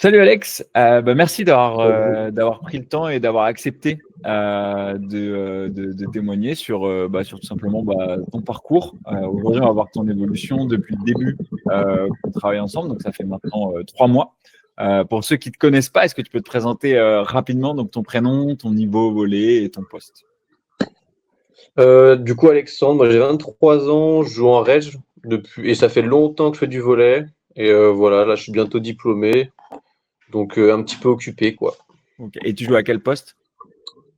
Salut Alex, merci Salut. d'avoir pris le temps et d'avoir accepté de témoigner sur tout simplement ton parcours. Aujourd'hui, on va voir ton évolution depuis le début qu'on travaille ensemble, donc ça fait maintenant 3 mois. Pour ceux qui ne te connaissent pas, est-ce que tu peux te présenter rapidement, donc ton prénom, ton niveau volé et ton poste? Du coup, Alexandre, moi, j'ai 23 ans, je joue en reg et ça fait longtemps que je fais du volley. Et voilà, là, je suis bientôt diplômé, donc un petit peu occupé, quoi. Ok. Et tu joues à quel poste?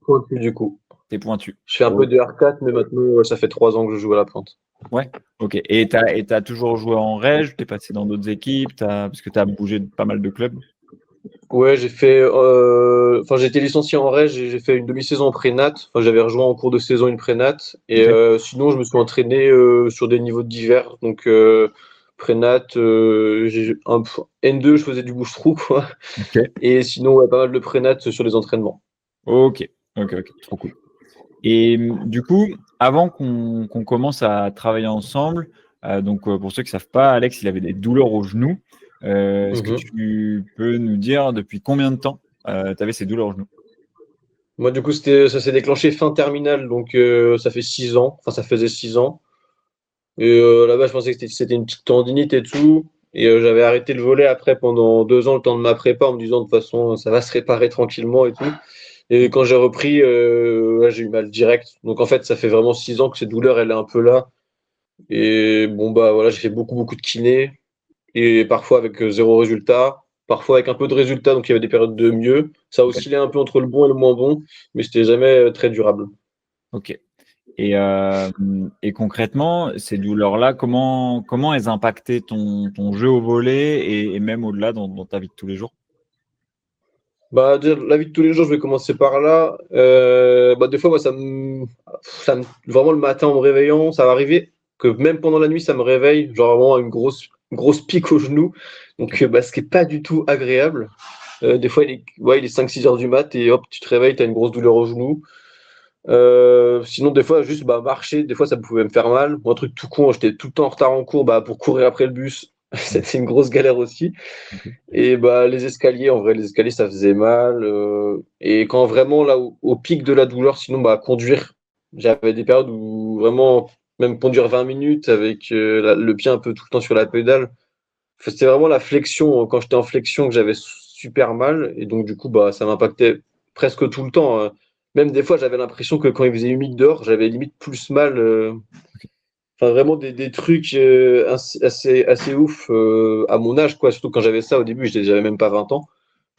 Pointu, du coup. T'es pointu. Je fais un peu de R4, mais maintenant, ça fait 3 ans que je joue à la plante. Ouais, ok. Et t'as toujours joué en reg, t'es passé dans d'autres équipes, parce que tu as bougé de pas mal de clubs. Ouais, j'ai été licencié en reg et j'ai fait une demi-saison en prénat. Enfin, j'avais rejoint en cours de saison une prénat. Et Ok. sinon, je me suis entraîné sur des niveaux divers. Donc, prénat, N2, je faisais du bouche-trou, quoi. Ok. Et sinon, ouais, pas mal de prénat sur les entraînements. Ok, ok, trop cool. Et du coup, avant qu'on commence à travailler ensemble, pour ceux qui ne savent pas, Alex, il avait des douleurs au genou. Est-ce que Mhm. tu peux nous dire depuis combien de temps tu avais ces douleurs au genou? Moi, du coup, ça s'est déclenché fin terminale, donc ça fait 6 ans. Enfin, ça faisait 6 ans. Et là-bas, je pensais que c'était une petite tendinite et tout. Et j'avais arrêté le volley après pendant 2 ans, le temps de ma prépa, en me disant de toute façon, ça va se réparer tranquillement et tout. Et quand j'ai repris, ouais, j'ai eu mal direct. Donc en fait, ça fait vraiment 6 ans que cette douleur, elle est un peu là. Et bon, bah voilà, j'ai fait beaucoup, beaucoup de kiné. Et parfois avec zéro résultat. Parfois avec un peu de résultat, donc il y avait des périodes de mieux. Ça Ok. oscillait un peu entre le bon et le moins bon, mais c'était jamais très durable. Ok. Et concrètement, ces douleurs-là, comment elles impactaient ton jeu au volley et même au-delà dans ta vie de tous les jours? Bah, déjà, la vie de tous les jours, je vais commencer par là. Bah, des fois, moi, vraiment le matin en me réveillant, ça va arriver que même pendant la nuit, ça me réveille, genre vraiment une grosse pique au genou. Donc, bah, ce qui est pas du tout agréable. Des fois, il est 5-6 heures du mat et hop, tu te réveilles, tu as une grosse douleur au genou. Sinon, des fois, juste bah, marcher, des fois, ça pouvait me faire mal. Moi, un truc tout con, j'étais tout le temps en retard en cours bah, pour courir après le bus. C'était une grosse galère aussi. Ok. Et bah, les escaliers, en vrai, les escaliers, ça faisait mal. Et quand vraiment, là, au pic de la douleur, sinon, bah, conduire, j'avais des périodes où vraiment, même conduire 20 minutes avec le pied un peu tout le temps sur la pédale, enfin, c'était vraiment la flexion, quand j'étais en flexion, que j'avais super mal. Et donc, du coup, bah, ça m'impactait presque tout le temps. Même des fois, j'avais l'impression que quand il faisait humide dehors, j'avais limite plus mal. Enfin, vraiment des trucs assez ouf à mon âge, quoi. Surtout quand j'avais ça au début, j'avais même pas 20 ans.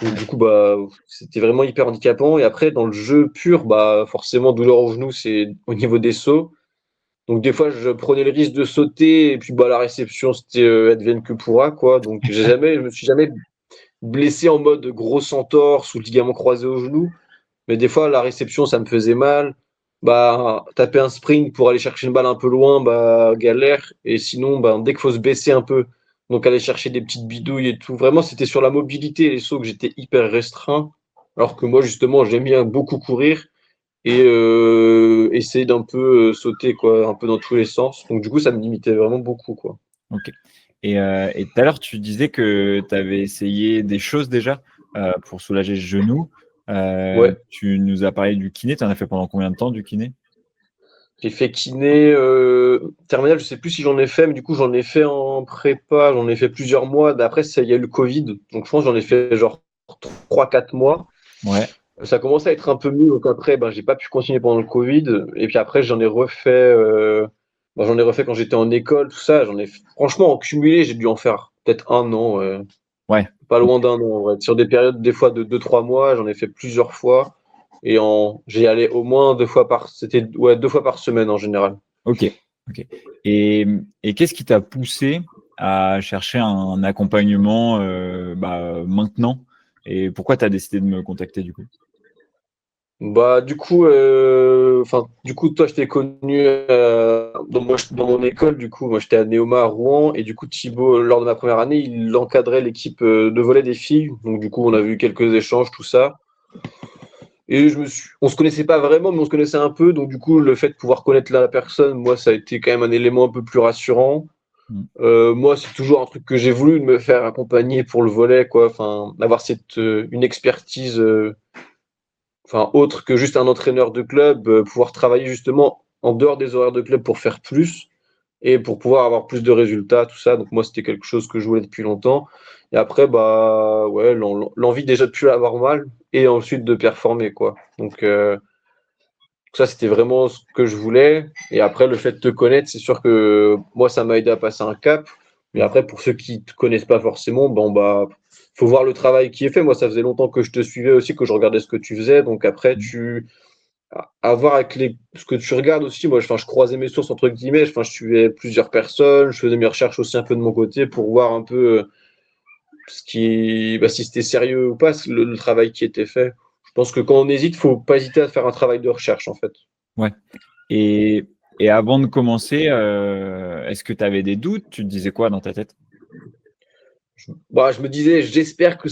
Donc, du coup, bah, c'était vraiment hyper handicapant. Et après, dans le jeu pur, bah, forcément, douleur au genou, c'est au niveau des sauts. Donc, des fois, je prenais le risque de sauter. Et puis, bah, la réception, c'était advienne que pourra, quoi. Donc, je me suis jamais blessé en mode grosse entorse ou ligament croisé au genou. Mais des fois, la réception, ça me faisait mal. Bah, taper un sprint pour aller chercher une balle un peu loin, bah, galère. Et sinon, bah, dès qu'il faut se baisser un peu, donc aller chercher des petites bidouilles et tout. Vraiment, c'était sur la mobilité et les sauts que j'étais hyper restreint. Alors que moi, justement, j'aime bien beaucoup courir et essayer d'un peu sauter, quoi, un peu dans tous les sens. Donc, du coup, ça me limitait vraiment beaucoup, quoi. Ok. Et tout à l'heure, tu disais que tu avais essayé des choses déjà pour soulager le genou. Ouais. Tu nous as parlé du kiné. Tu en as fait pendant combien de temps du kiné? J'ai fait kiné, terminale, je sais plus si j'en ai fait, mais du coup, j'en ai fait en prépa, j'en ai fait plusieurs mois. Après, il y a eu le Covid, donc je pense que j'en ai fait genre 3-4 mois. Ouais. Ça commençait à être un peu mieux, donc après, ben, j'ai pas pu continuer pendant le Covid. Et puis après, j'en ai refait quand j'étais en école, tout ça. Franchement, en cumulé, j'ai dû en faire peut-être un an, ouais. Ouais. Pas loin d'un an, en vrai. Sur des périodes, des fois, de 2-3 mois, j'en ai fait plusieurs fois. J'y allais au moins c'était, ouais, 2 fois par semaine en général. Ok. Ok. Et qu'est-ce qui t'a poussé à chercher un accompagnement maintenant? Et pourquoi tu as décidé de me contacter du coup? Bah, du coup, toi, je t'ai connu dans mon école. Du coup, moi, j'étais à Neoma à Rouen. Et du coup, Thibaut, lors de ma première année, il encadrait l'équipe de volley des filles. Donc, du coup, on a vu quelques échanges, tout ça. Et on se connaissait pas vraiment, mais on se connaissait un peu. Donc, du coup, le fait de pouvoir connaître la personne, moi, ça a été quand même un élément un peu plus rassurant. Moi, c'est toujours un truc que j'ai voulu, de me faire accompagner pour le volley, quoi. Enfin, d'avoir une expertise, autre que juste un entraîneur de club, pouvoir travailler justement en dehors des horaires de club pour faire plus et pour pouvoir avoir plus de résultats, tout ça. Donc moi, c'était quelque chose que je voulais depuis longtemps. Et après, bah ouais, l'envie déjà de plus avoir mal et ensuite de performer, quoi. Donc ça, c'était vraiment ce que je voulais. Et après, le fait de te connaître, c'est sûr que moi, ça m'a aidé à passer un cap. Mais après, pour ceux qui te connaissent pas forcément, bon, bah, faut voir le travail qui est fait. Moi, ça faisait longtemps que je te suivais aussi, que je regardais ce que tu faisais. Donc après, à voir avec ce que tu regardes aussi. Moi, je croisais mes sources, entre guillemets. Je suivais plusieurs personnes. Je faisais mes recherches aussi un peu de mon côté pour voir un peu si c'était sérieux ou pas, le travail qui était fait. Je pense que quand on hésite, faut pas hésiter à faire un travail de recherche, en fait. Ouais. Et, et avant de commencer, est-ce que tu avais des doutes? Tu te disais quoi dans ta tête? Bah, je me disais, j'espère que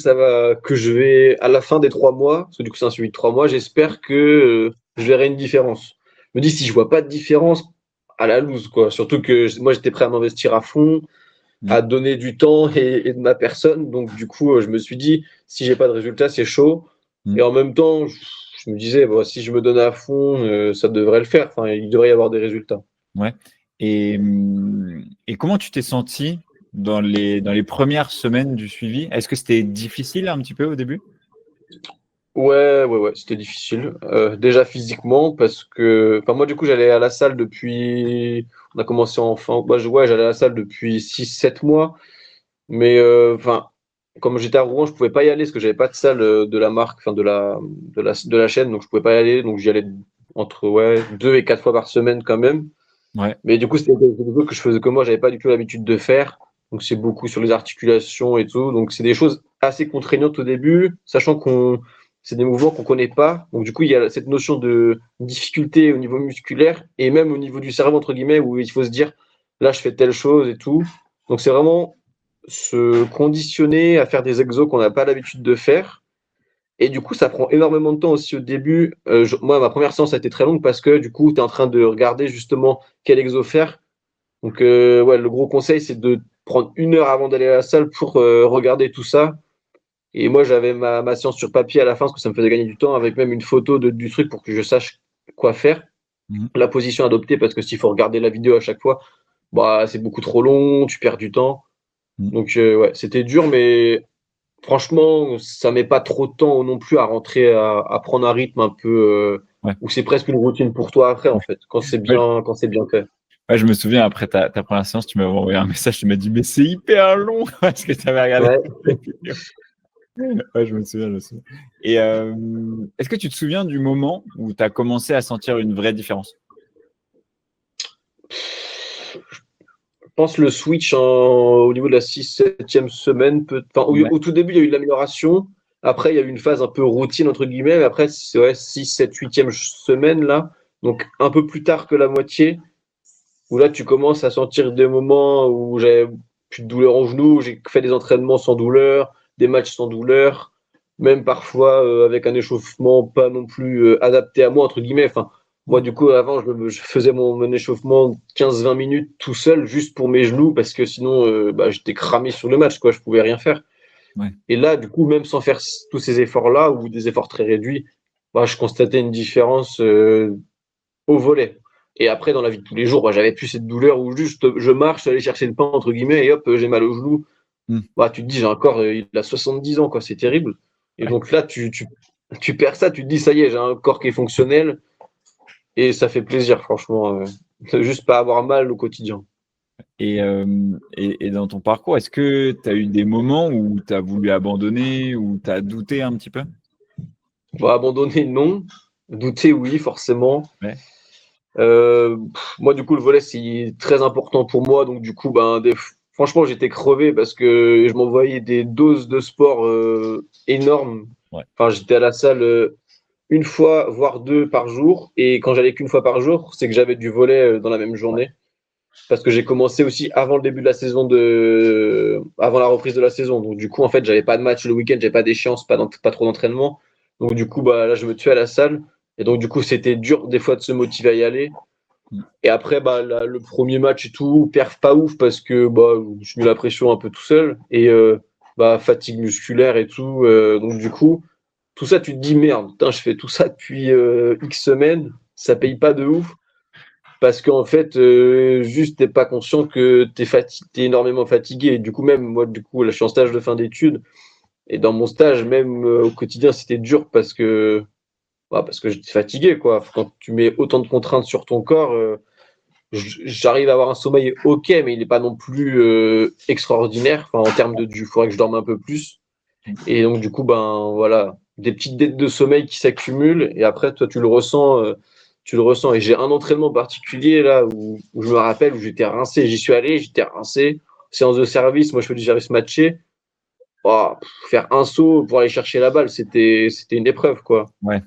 que je vais, à la fin des 3 mois, parce que du coup c'est un suivi de 3 mois, j'espère que je verrai une différence. Je me dis, si je vois pas de différence, à la loose, quoi. Surtout que moi j'étais prêt à m'investir à fond, Mm. à donner du temps et de ma personne. Donc du coup, je me suis dit, si j'ai pas de résultat, c'est chaud. Mm. Et en même temps, je me disais, bon, si je me donne à fond, ça devrait le faire. Enfin, il devrait y avoir des résultats. Ouais. Et comment tu t'es senti dans les premières semaines du suivi? Est-ce que c'était difficile un petit peu au début? Ouais, c'était difficile. Déjà physiquement, parce que, enfin, moi, du coup, j'allais à la salle depuis, on a commencé en fin, bah, ouais, j'allais à la salle depuis 6, 7 mois. Mais, comme j'étais à Rouen, je pouvais pas y aller parce que j'avais pas de salle de la marque, enfin, de la chaîne, donc je pouvais pas y aller. Donc, j'y allais entre, ouais, 2 et 4 fois par semaine quand même. Ouais. Mais du coup, c'était des choses que je faisais que moi, j'avais pas du tout l'habitude de faire. Donc, c'est beaucoup sur les articulations et tout. Donc, c'est des choses assez contraignantes au début, sachant c'est des mouvements qu'on connaît pas. Donc, du coup, il y a cette notion de difficulté au niveau musculaire et même au niveau du cerveau, entre guillemets, où il faut se dire, là, je fais telle chose et tout. Donc, c'est vraiment se conditionner à faire des exos qu'on n'a pas l'habitude de faire. Et du coup, ça prend énormément de temps aussi au début. Moi, ma première séance a été très longue parce que du coup, tu es en train de regarder justement quel exo faire. Donc, ouais, le gros conseil, c'est de prendre 1 heure avant d'aller à la salle pour regarder tout ça. Et moi, j'avais ma séance sur papier à la fin parce que ça me faisait gagner du temps avec même une photo du truc pour que je sache quoi faire, Mhm. la position adoptée parce que s'il faut regarder la vidéo à chaque fois, bah, c'est beaucoup trop long, tu perds du temps. Mhm. Donc, ouais, c'était dur, mais franchement, ça met pas trop de temps non plus à rentrer, à prendre un rythme un peu Ouais. où c'est presque une routine pour toi après, en fait, Ouais, quand c'est bien fait. ouais, je me souviens, après ta première séance, tu m'avais envoyé un message, tu m'as dit, mais c'est hyper long, parce que tu avais regardé Ouais. la vidéo. Ouais, je me souviens, je me souviens. Et est-ce que tu te souviens du moment où tu as commencé à sentir une vraie différence? Je pense le switch au niveau de la 6, 7e semaine, Ouais. au tout début, il y a eu de l'amélioration. Après, il y a eu une phase un peu routine, entre guillemets. Mais après, c'est ouais, 6, 7, 8e semaine, là. Donc, un peu plus tard que la moitié, où là, tu commences à sentir des moments où j'avais plus de douleur au genou. J'ai fait des entraînements sans douleur, des matchs sans douleur, même parfois avec un échauffement pas non plus adapté à moi, entre guillemets. Enfin, moi, du coup, avant, je faisais mon échauffement 15-20 minutes tout seul, juste pour mes genoux, parce que sinon, bah, j'étais cramé sur le match, quoi. Je pouvais rien faire. Ouais. Et là, du coup, même sans faire tous ces efforts-là, ou des efforts très réduits, bah, je constatais une différence au volet. Et après, dans la vie de tous les jours, bah, j'avais plus cette douleur où juste je marche, aller chercher le pain, entre guillemets, et hop, j'ai mal au genou. Mm. Bah, tu te dis, j'ai un corps, il a 70 ans, quoi, c'est terrible. Et Ouais. donc là, tu perds ça, tu te dis, ça y est, j'ai un corps qui est fonctionnel, et ça fait plaisir, franchement, de juste pas avoir mal au quotidien. Et dans ton parcours, est-ce que tu as eu des moments où tu as voulu abandonner, où tu as douté un petit peu? Bon, abandonner, non. Douter, oui, forcément. Ouais. Moi, du coup, le volet, c'est très important pour moi. Donc, du coup, ben, franchement, j'étais crevé parce que je m'envoyais des doses de sport énormes. Ouais. Enfin, j'étais à la salle 1 fois, voire 2 par jour. Et quand j'allais qu'une fois par jour, c'est que j'avais du volet dans la même journée. Parce que j'ai commencé aussi avant le début de la saison avant la reprise de la saison. Donc, du coup, en fait, j'avais pas de match le week-end, j'avais pas d'échéance, pas trop d'entraînement. Donc, du coup, bah, là, je me tuais à la salle. Et donc, du coup, c'était dur des fois de se motiver à y aller. Et après, bah, le premier match et tout, perf pas ouf parce que bah, je me suis mis la pression un peu tout seul. Et bah, fatigue musculaire et tout. Donc du coup, tout ça, tu te dis, merde, putain, je fais tout ça depuis X semaines, ça paye pas de ouf. Parce qu'en fait, juste, t'es pas conscient que t'es énormément fatigué. Et du coup, même moi, du coup, là, je suis en stage de fin d'études. Et dans mon stage, même au quotidien, c'était dur parce que j'étais fatigué, quoi. Quand tu mets autant de contraintes sur ton corps, j'arrive à avoir un sommeil ok, mais il n'est pas non plus extraordinaire. Enfin, en termes de, il faudrait que je dorme un peu plus. Et donc, du coup, ben voilà, des petites dettes de sommeil qui s'accumulent. Et après, toi, tu le ressens. Tu le ressens. Et j'ai un entraînement particulier là où je me rappelle où j'étais rincé. J'y suis allé, j'étais rincé. Séance de service, moi je fais du service matché. Oh, faire un saut pour aller chercher la balle, c'était une épreuve, quoi. Ouais,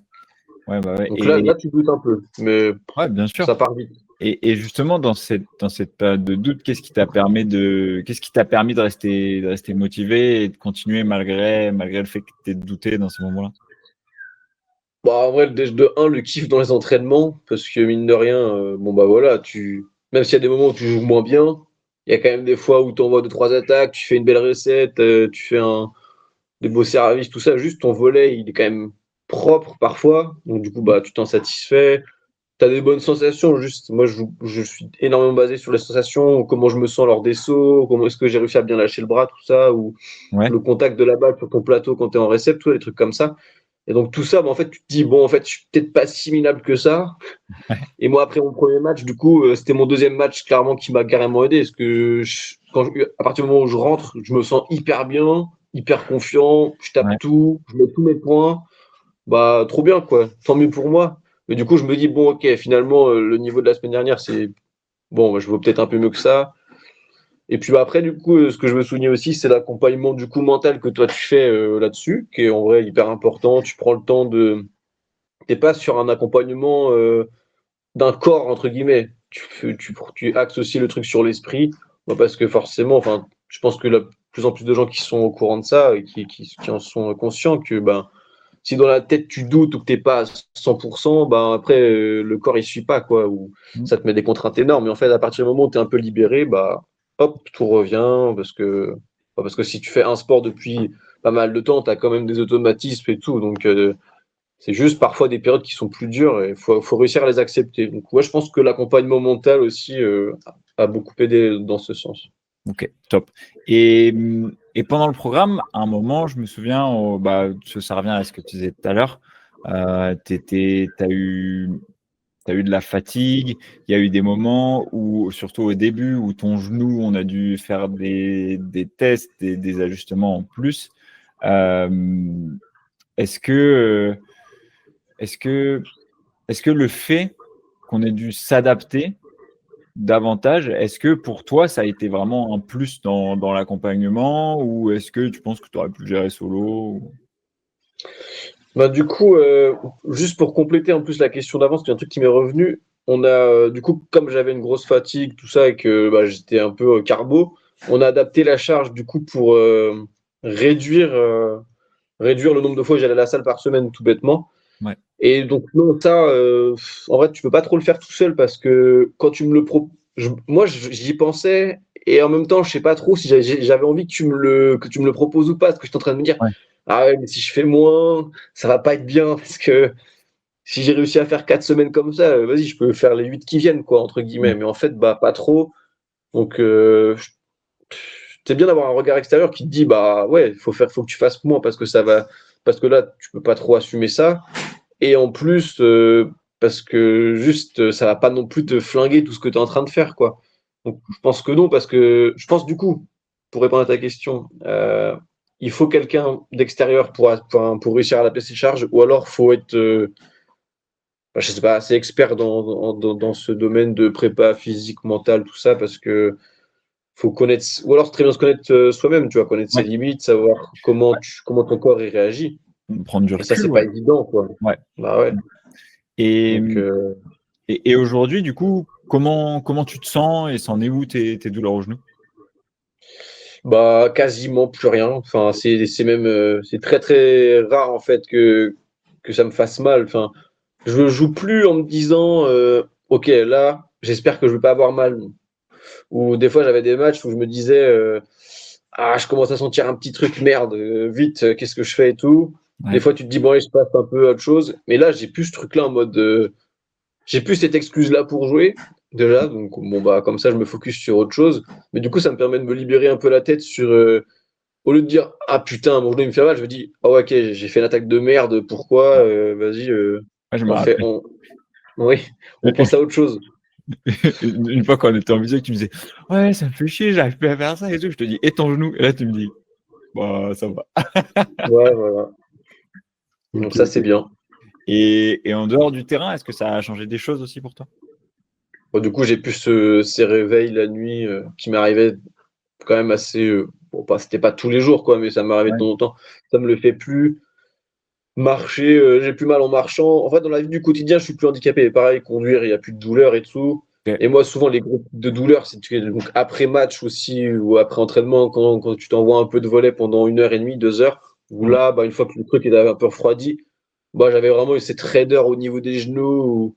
bah ouais. Donc là, tu doutes un peu, mais Ouais, bien sûr. ça part vite. Et justement, dans cette période de doute, qu'est-ce qui t'a permis de rester motivé et de continuer malgré le fait que tu aies douté dans ces moments-là? Bah, en vrai, de un, le kiff dans les entraînements, parce que mine de rien, bon bah voilà, même s'il y a des moments où tu joues moins bien, il y a quand même des fois où tu envoies 2-3 attaques, tu fais une belle recette, tu fais des beaux services, tout ça, juste ton volet, il est quand même propre parfois, donc du coup, bah tu t'en satisfais. Tu as des bonnes sensations, juste moi je suis énormément basé sur les sensations, comment je me sens lors des sauts, comment est-ce que j'ai réussi à bien lâcher le bras, tout ça, ou Ouais, le contact de la balle sur ton plateau quand tu es en récepte, tout, des trucs comme ça. Et donc tout ça, bah, en fait, tu te dis, bon, en fait, je suis peut-être pas si minable que ça. Et moi, après mon premier match, du coup, c'était mon deuxième match clairement qui m'a carrément aidé. Parce que à partir du moment où je rentre, je me sens hyper bien, hyper confiant, je tape ouais, tout, je mets tous mes points. Bah, trop bien, quoi. Tant mieux pour moi. Mais du coup, je me dis, bon, ok, finalement, le niveau de la semaine dernière, c'est bon, bah, je vaux peut-être un peu mieux que ça. Et puis bah, après, du coup, ce que je me souviens aussi, c'est l'accompagnement du coup mental que toi tu fais là-dessus, qui est en vrai hyper important. Tu prends le temps de. T'es pas sur un accompagnement d'un corps, entre guillemets. Tu axes aussi le truc sur l'esprit. Bah, parce que forcément, enfin, je pense que de plus en plus de gens qui sont au courant de ça et qui en sont conscients que ben, si dans la tête tu doutes ou que t'es pas à 100%, ben après le corps il suit pas quoi, ou ça te met des contraintes énormes. Mais en fait, à partir du moment où tu es un peu libéré, bah hop, tout revient parce que si tu fais un sport depuis pas mal de temps, tu as quand même des automatismes et tout. Donc c'est juste parfois des périodes qui sont plus dures et faut réussir à les accepter. Donc ouais, je pense que l'accompagnement mental aussi a beaucoup aidé dans ce sens. ok, top. Et pendant le programme, à un moment, je me souviens, bah, ça revient à ce que tu disais tout à l'heure, t'as eu de la fatigue, il y a eu des moments où, surtout au début, où ton genou, on a dû faire des tests, des ajustements en plus. Euh, est-ce que, est-ce que, est-ce que le fait qu'on ait dû s'adapter davantage, est-ce que pour toi, ça a été vraiment un plus dans l'accompagnement ou est-ce que tu penses que tu aurais pu le gérer solo Bah, du coup, juste pour compléter en plus la question d'avance, il y a un truc qui m'est revenu. On a, du coup, comme j'avais une grosse fatigue, tout ça, et que bah, j'étais un peu carbo, on a adapté la charge du coup pour réduire, réduire le nombre de fois où j'allais à la salle par semaine, tout bêtement. Ouais, Et donc, non, ça, en vrai, tu peux pas trop le faire tout seul parce que quand tu me le proposes, moi, j'y pensais et en même temps, je sais pas trop si j'avais envie que tu me le proposes ou pas, parce que j'étais en train de me dire, ouais, ah ouais, mais si je fais moins, ça va pas être bien parce que si j'ai réussi à faire 4 semaines comme ça, vas-y, je peux faire les 8 qui viennent, quoi, entre guillemets. ouais, Mais en fait, bah, pas trop. Donc, c'est bien d'avoir un regard extérieur qui te dit, bah ouais, faut que tu fasses moins parce que ça va, parce que là, tu peux pas trop assumer ça. Et en plus, parce que juste, ça va pas non plus te flinguer tout ce que tu es en train de faire, quoi. Donc, je pense que non, parce que je pense du coup, pour répondre à ta question, il faut quelqu'un d'extérieur pour réussir à adapter ses charges, ou alors faut être, je sais pas, assez expert dans ce domaine de prépa physique, mentale, tout ça, parce que faut connaître, ou alors c'est très bien se connaître soi-même, tu vois, connaître ses ouais, limites, savoir comment ton corps y réagit. prendre du Et ça, recul, c'est ouais. pas évident, quoi. Ouais. Bah ouais. Et, Donc, et aujourd'hui, du coup, comment tu te sens et c'en est où tes douleurs au genou? bah, quasiment plus rien. Enfin, c'est même, c'est très très rare en fait que ça me fasse mal. Enfin, je joue plus en me disant, ok, là, j'espère que je vais pas avoir mal. Ou des fois, j'avais des matchs où je me disais, je commence à sentir un petit truc, merde, vite, qu'est-ce que je fais et tout. Des Ouais. fois, tu te dis, bon, allez, je passe un peu à autre chose. Mais là, j'ai plus ce truc-là en mode, j'ai plus cette excuse-là pour jouer, déjà. Donc, bon, bah, comme ça, je me focus sur autre chose. Mais du coup, ça me permet de me libérer un peu la tête sur, au lieu de dire, ah putain, mon genou, il me fait mal, je me dis, ah ouais, ok, j'ai fait une attaque de merde, pourquoi, vas-y, Ouais, je me on fait, rappelle. oui, on pense à autre chose. Une fois qu'on était en visio, tu me disais ouais, ça me fait chier, j'arrive plus à faire ça et tout. Je te dis et ton genou. Et là, tu me dis bah ça va. Ouais, voilà. Donc Ok, ça, c'est ok. bien. Et en dehors du terrain, est-ce que ça a changé des choses aussi pour toi? Bon, du coup, j'ai plus ces réveils la nuit qui m'arrivaient quand même assez. Bon, pas, c'était pas tous les jours, quoi, mais ça m'arrivait de Ouais. temps en temps. Ça me le fait plus. Marcher, j'ai plus mal en marchant. En fait, dans la vie du quotidien, je suis plus handicapé. Pareil, conduire, il n'y a plus de douleur et tout. Ok. Et moi, souvent, les groupes de douleur, c'est donc après match aussi ou après entraînement, quand tu t'envoies un peu de volley pendant 1 heure et demie, 2 heures, où Ouais. là, bah, une fois que le truc est un peu refroidi, bah, j'avais vraiment eu cette raideur au niveau des genoux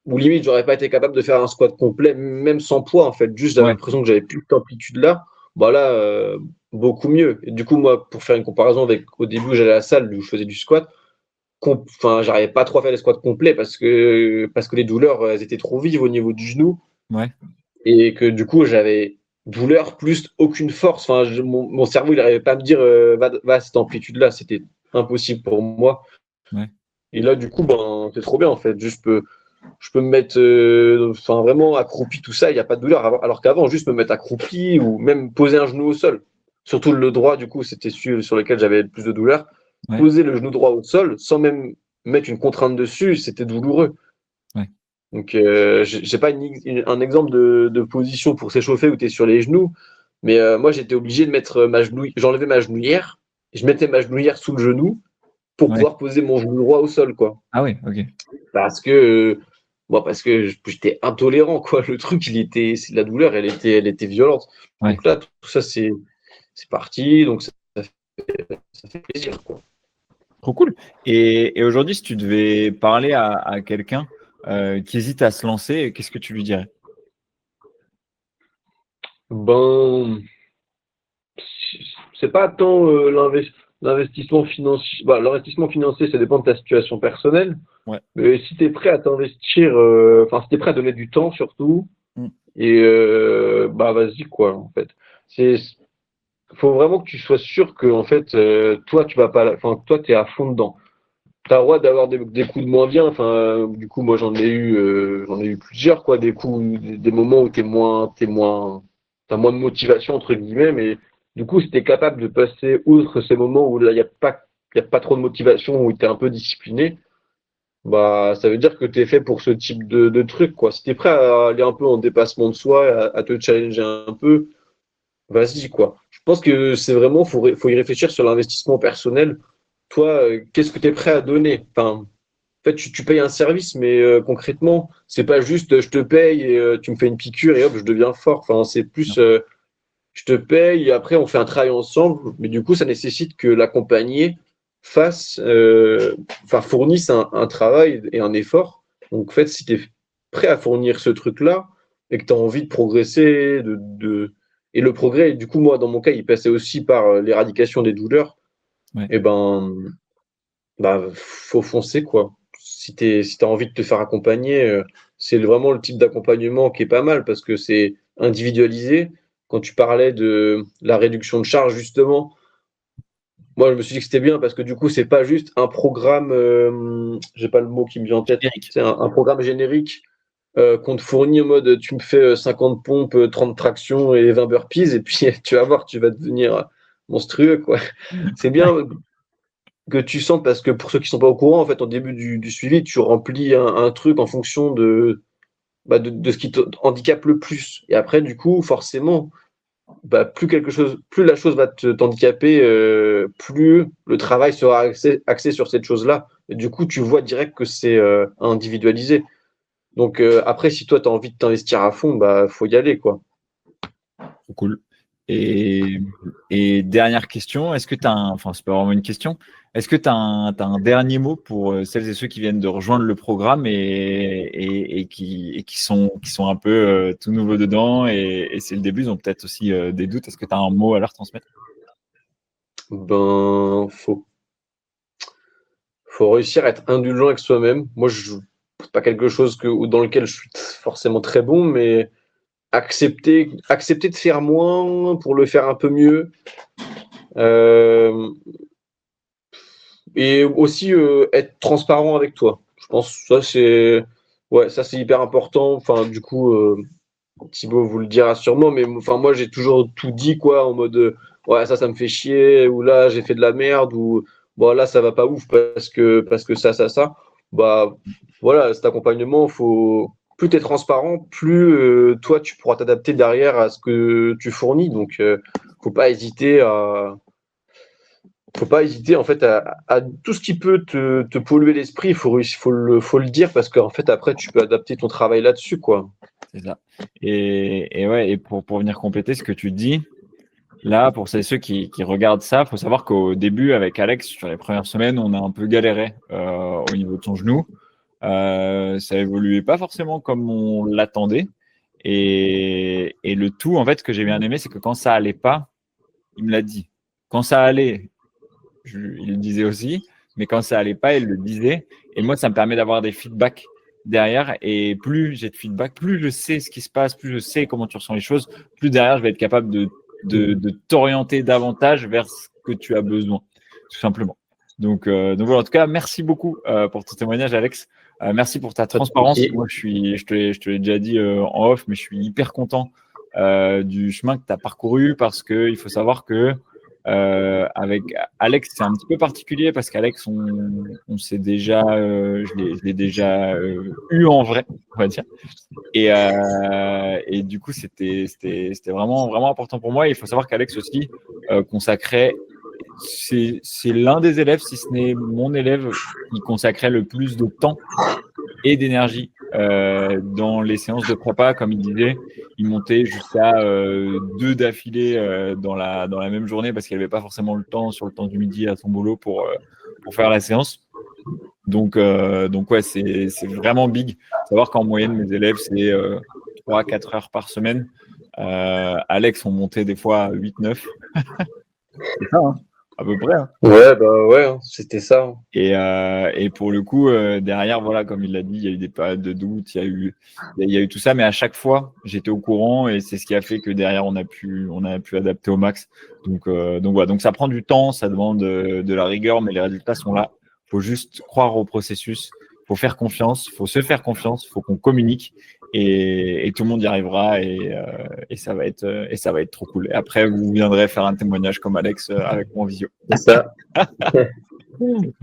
où limite, j'aurais pas été capable de faire un squat complet, même sans poids, en fait. Juste, j'avais Ouais. l'impression que j'avais plus cette amplitude-là. Bah là, beaucoup mieux. Et du coup, moi, pour faire une comparaison avec au début, où j'allais à la salle où je faisais du squat, enfin, j'arrivais pas trop à faire les squats complets parce que les douleurs, elles étaient trop vives au niveau du genou Ouais. et que du coup, j'avais douleur plus aucune force. Enfin, mon cerveau, il n'arrivait pas à me dire va à cette amplitude-là. C'était impossible pour moi. Ouais. Et là, du coup, ben, c'est trop bien en fait. Juste, je peux me mettre enfin, vraiment accroupi, tout ça, il n'y a pas de douleur. Alors qu'avant, juste me mettre accroupi ou même poser un genou au sol. Surtout le droit, du coup, c'était celui sur lequel j'avais le plus de douleur. Ouais. Poser le genou droit au sol sans même mettre une contrainte dessus, c'était douloureux. Ouais. Donc, j'ai pas un exemple de position pour s'échauffer où tu es sur les genoux, mais moi, j'étais obligé de mettre j'enlevais ma genouillère, et je mettais ma genouillère sous le genou pour Ouais. pouvoir poser mon genou droit au sol, quoi. Ah oui, ok. Parce que, parce que j'étais intolérant, quoi. Le truc, la douleur, elle était violente. Ouais. Donc là, tout ça, c'est parti, donc ça fait plaisir, quoi. Trop cool. Et aujourd'hui, si tu devais parler à quelqu'un qui hésite à se lancer, qu'est-ce que tu lui dirais? Ben, c'est pas tant l'investissement financier. Bah, l'investissement financier, ça dépend de ta situation personnelle. Ouais. Mais si tu es prêt à t'investir, enfin, si tu es prêt à donner du temps surtout, Mm. et bah vas-y, quoi, en fait. C'est, faut vraiment que tu sois sûr que, en fait, toi, tu vas pas, enfin, toi, tu es à fond dedans. T'as le droit d'avoir des coups de moins bien. Enfin, du coup, moi, j'en ai eu plusieurs, quoi, des coups, des moments où t'as moins de motivation entre guillemets. Mais du coup, si t'es capable de passer outre ces moments où là, il y a pas trop de motivation, où t'es un peu discipliné, bah, ça veut dire que t'es fait pour ce type de truc, quoi. Si t'es prêt à aller un peu en dépassement de soi, à te challenger un peu, vas-y, quoi. Je pense que c'est vraiment, faut y réfléchir sur l'investissement personnel. Toi, qu'est-ce que tu es prêt à donner? Enfin, en fait, tu payes un service, mais concrètement, c'est pas juste je te paye et tu me fais une piqûre et hop, je deviens fort. Enfin, c'est plus je te paye et après on fait un travail ensemble. Mais du coup, ça nécessite que l'accompagné fournisse un travail et un effort. Donc, en fait, si tu es prêt à fournir ce truc-là et que tu as envie de progresser, et le progrès, du coup, moi, dans mon cas, il passait aussi par l'éradication des douleurs, Ouais. et ben, bah, faut foncer, quoi. Si t'as envie de te faire accompagner, c'est vraiment le type d'accompagnement qui est pas mal parce que c'est individualisé. Quand tu parlais de la réduction de charge, justement, moi, je me suis dit que c'était bien parce que du coup, c'est pas juste un programme, j'ai pas le mot qui me vient en tête, Générique. c'est un programme générique qu'on te fournit en mode tu me fais 50 pompes, 30 tractions et 20 burpees, et puis tu vas voir, tu vas devenir monstrueux, quoi. C'est bien que tu sentes, parce que pour ceux qui sont pas au courant, en fait, au début du suivi, tu remplis un truc en fonction de ce qui te handicape le plus. Et après, du coup, forcément, bah, plus la chose va t'handicaper, plus le travail sera axé sur cette chose-là. Et du coup, tu vois direct que c'est individualisé. Donc après, si toi, tu as envie de t'investir à fond, bah faut y aller, quoi. Trop cool. Et dernière question, est-ce que tu as enfin, c'est pas vraiment une question, est-ce que tu as un dernier mot pour celles et ceux qui viennent de rejoindre le programme et qui sont un peu tout nouveaux dedans et c'est le début, ils ont peut-être aussi des doutes. Est-ce que tu as un mot à leur transmettre? Ben, faut réussir à être indulgent avec soi-même. Moi, c'est pas quelque chose dans lequel je suis forcément très bon, mais accepter de faire moins pour le faire un peu mieux. Et aussi être transparent avec toi. Je pense que ça c'est hyper important. Enfin, du coup, Thibaut vous le dira sûrement, mais enfin moi j'ai toujours tout dit quoi, en mode ouais ça me fait chier, ou là j'ai fait de la merde, ou bon là ça va pas ouf parce que ça. Bah voilà, cet accompagnement, plus t'es transparent, plus toi tu pourras t'adapter derrière à ce que tu fournis. Donc faut pas hésiter à en fait à tout ce qui peut te polluer l'esprit. Il faut le dire, parce qu'en fait après tu peux adapter ton travail là-dessus quoi. C'est ça. Et ouais, et pour venir compléter ce que tu dis, là, pour ceux qui regardent ça, il faut savoir qu'au début, avec Alex, sur les premières semaines, on a un peu galéré au niveau de son genou. Ça évoluait pas forcément comme on l'attendait. Et le tout, en fait, ce que j'ai bien aimé, c'est que quand ça allait pas, il me l'a dit. Quand ça allait, il le disait aussi, mais quand ça allait pas, il le disait. Et moi, ça me permet d'avoir des feedbacks derrière. Et plus j'ai de feedback, plus je sais ce qui se passe, plus je sais comment tu ressens les choses, plus derrière, je vais être capable de t'orienter davantage vers ce que tu as besoin, tout simplement. Donc voilà, en tout cas, merci beaucoup pour ton témoignage, Alex. Merci pour ta transparence. Moi, je te l'ai déjà dit en off, mais je suis hyper content du chemin que tu as parcouru, parce qu'il faut savoir que avec Alex, c'est un petit peu particulier parce qu'Alex, on s'est déjà, je l'ai déjà eu en vrai, on va dire. Et du coup, c'était vraiment, vraiment important pour moi. Et il faut savoir qu'Alex aussi consacrait, c'est l'un des élèves, si ce n'est mon élève, qui consacrait le plus de temps et d'énergie dans les séances de prépa. Comme il disait, il montait jusqu'à 2 d'affilée dans la même journée, parce qu'il n'avait pas forcément le temps sur le temps du midi à son boulot pour faire la séance. Donc ouais, c'est vraiment big. Savoir qu'en moyenne, mes élèves, c'est 3-4 heures par semaine. Alex, on montait des fois 8-9. C'est ça, hein, à peu près. Hein. Ouais, bah ouais, hein, c'était ça. Et pour le coup, derrière, voilà, comme il l'a dit, il y a eu des périodes de doute, il y a eu tout ça, mais à chaque fois, j'étais au courant, et c'est ce qui a fait que derrière, on a pu adapter au max. Donc voilà, donc ça prend du temps, ça demande de la rigueur, mais les résultats sont là. Il faut juste croire au processus, il faut faire confiance, il faut se faire confiance, il faut qu'on communique, et tout le monde y arrivera, et ça va être trop cool. Et après, vous viendrez faire un témoignage comme Alex avec moi en visio. C'est ça.